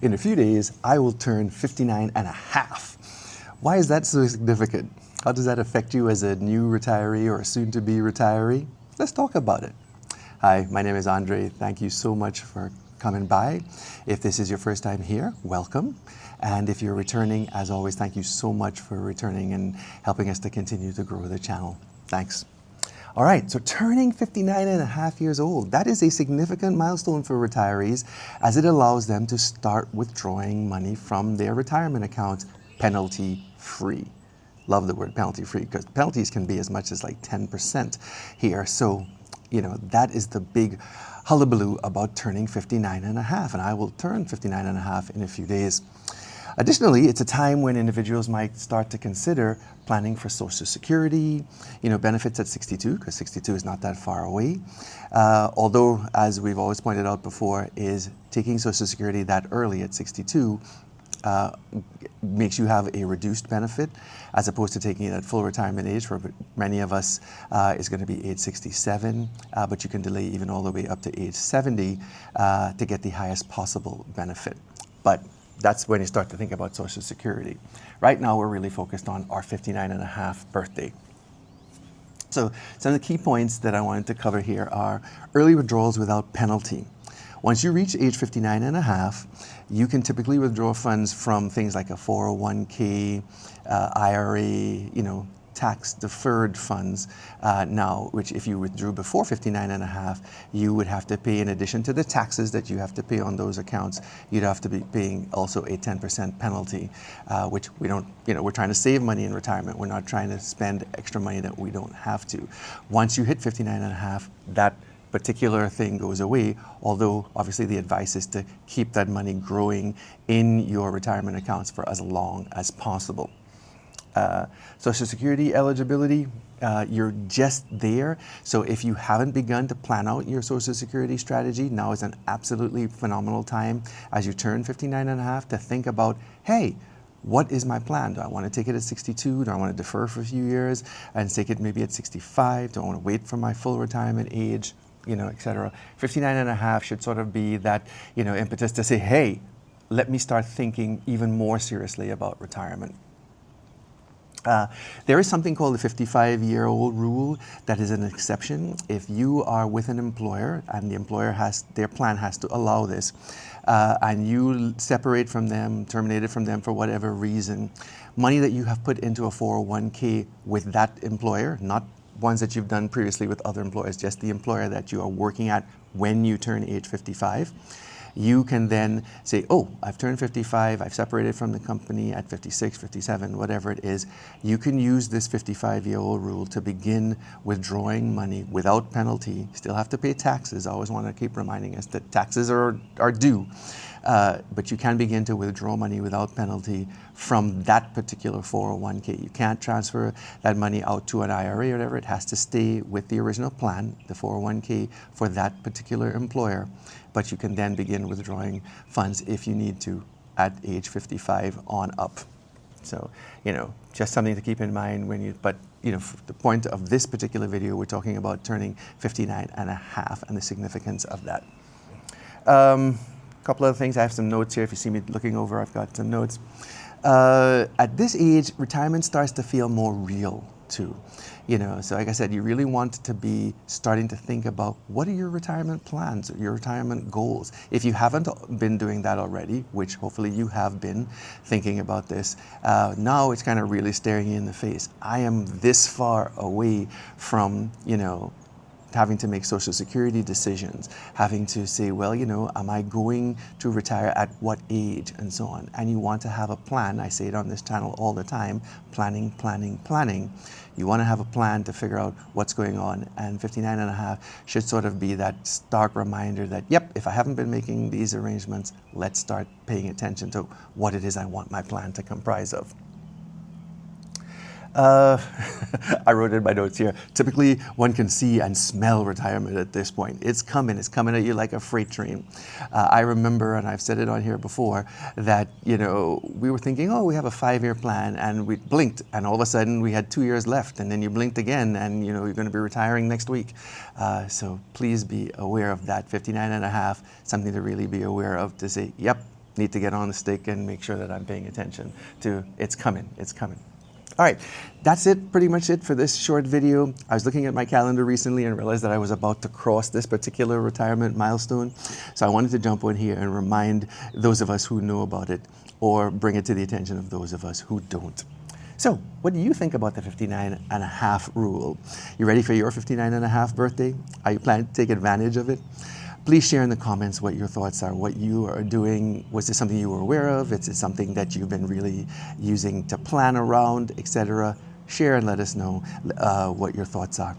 In a few days, I will turn 59 and a half. Why is that so significant? How does that affect you as a new retiree or a soon-to-be retiree? Let's talk about it. Hi, my name is Andre. Thank you so much for coming by. If this is your first time here, welcome. And if you're returning, as always, thank you so much for returning and helping us to continue to grow the channel. Thanks. All right, so turning 59 and a half years old, that is a significant milestone for retirees as it allows them to start withdrawing money from their retirement accounts penalty-free. Love the word penalty-free because penalties can be as much as like 10% here. So, that is the big hullabaloo about turning 59 and a half, and I will turn 59 and a half in a few days. Additionally, it's a time when individuals might start to consider planning for Social Security, benefits at 62, because 62 is not that far away. Although, as we've always pointed out before, is taking Social Security that early at 62 makes you have a reduced benefit as opposed to taking it at full retirement age. For many of us, is going to be age 67, but you can delay even all the way up to age 70 to get the highest possible benefit. But that's when you start to think about Social Security. Right now, we're really focused on our 59 and a half birthday. So some of the key points that I wanted to cover here are early withdrawals without penalty. Once you reach age 59 and a half, you can typically withdraw funds from things like a 401k, IRA, tax-deferred funds now, which if you withdrew before 59 and a half, you would have to pay, in addition to the taxes that you have to pay on those accounts, you'd have to be paying also a 10% penalty, which we don't, we're trying to save money in retirement. We're not trying to spend extra money that we don't have to. Once you hit 59 and a half, that particular thing goes away, although obviously the advice is to keep that money growing in your retirement accounts for as long as possible. Social Security eligibility, you're just there. So if you haven't begun to plan out your Social Security strategy, now is an absolutely phenomenal time as you turn 59 and a half to think about, hey, what is my plan? Do I want to take it at 62? Do I want to defer for a few years and take it maybe at 65? Do I want to wait for my full retirement age? Et cetera. 59 and a half should sort of be that, impetus to say, hey, let me start thinking even more seriously about retirement. There is something called the 55-year-old rule that is an exception. If you are with an employer and the employer their plan has to allow this, and you separate from them, terminated from them for whatever reason, money that you have put into a 401k with that employer, not ones that you've done previously with other employers, just the employer that you are working at when you turn age 55, you can then say, oh, I've turned 55, I've separated from the company at 56, 57, whatever it is. You can use this 55-year-old rule to begin withdrawing money without penalty. Still have to pay taxes. I always want to keep reminding us that taxes are due. But you can begin to withdraw money without penalty from that particular 401k. You can't transfer that money out to an IRA or whatever. It has to stay with the original plan, the 401k, for that particular employer. But you can then begin withdrawing funds if you need to at age 55 on up. So, just something to keep in mind for the point of this particular video, we're talking about turning 59 and a half and the significance of that. Couple other things. I have some notes here. If you see me looking over, I've got some notes. At this age, retirement starts to feel more real too. So like I said, you really want to be starting to think about what are your retirement plans, your retirement goals. If you haven't been doing that already, which hopefully you have been thinking about this, now it's kind of really staring you in the face. I am this far away from, having to make Social Security decisions, having to say, well, am I going to retire at what age and so on. And you want to have a plan. I say it on this channel all the time, planning, planning, planning. You want to have a plan to figure out what's going on. And 59 and a half should sort of be that stark reminder that, yep, if I haven't been making these arrangements, let's start paying attention to what it is I want my plan to comprise of. I wrote in my notes here, typically one can see and smell retirement at this point. It's coming at you like a freight train. I remember, and I've said it on here before, that, we were thinking, oh, we have a 5-year plan, and we blinked, and all of a sudden we had 2 years left, and then you blinked again, and, you're going to be retiring next week. So please be aware of that. 59 and a half, something to really be aware of, to say, yep, need to get on the stick and make sure that I'm paying attention to it's coming, it's coming. All right, that's it, pretty much it for this short video. I was looking at my calendar recently and realized that I was about to cross this particular retirement milestone. So I wanted to jump on here and remind those of us who know about it or bring it to the attention of those of us who don't. So what do you think about the 59 and a half rule? You ready for your 59 and a half birthday? Are you planning to take advantage of it? Please share in the comments what your thoughts are, what you are doing. Was this something you were aware of? Is it something that you've been really using to plan around, etc.? Share and let us know what your thoughts are.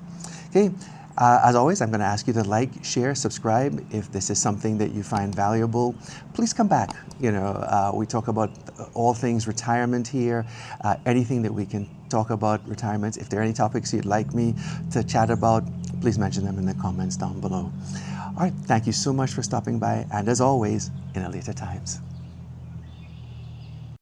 Okay, as always, I'm going to ask you to like, share, subscribe. If this is something that you find valuable, please come back. You know, we talk about all things retirement here, anything that we can talk about retirement. If there are any topics you'd like me to chat about, please mention them in the comments down below. All right, thank you so much for stopping by, and as always, in a later times.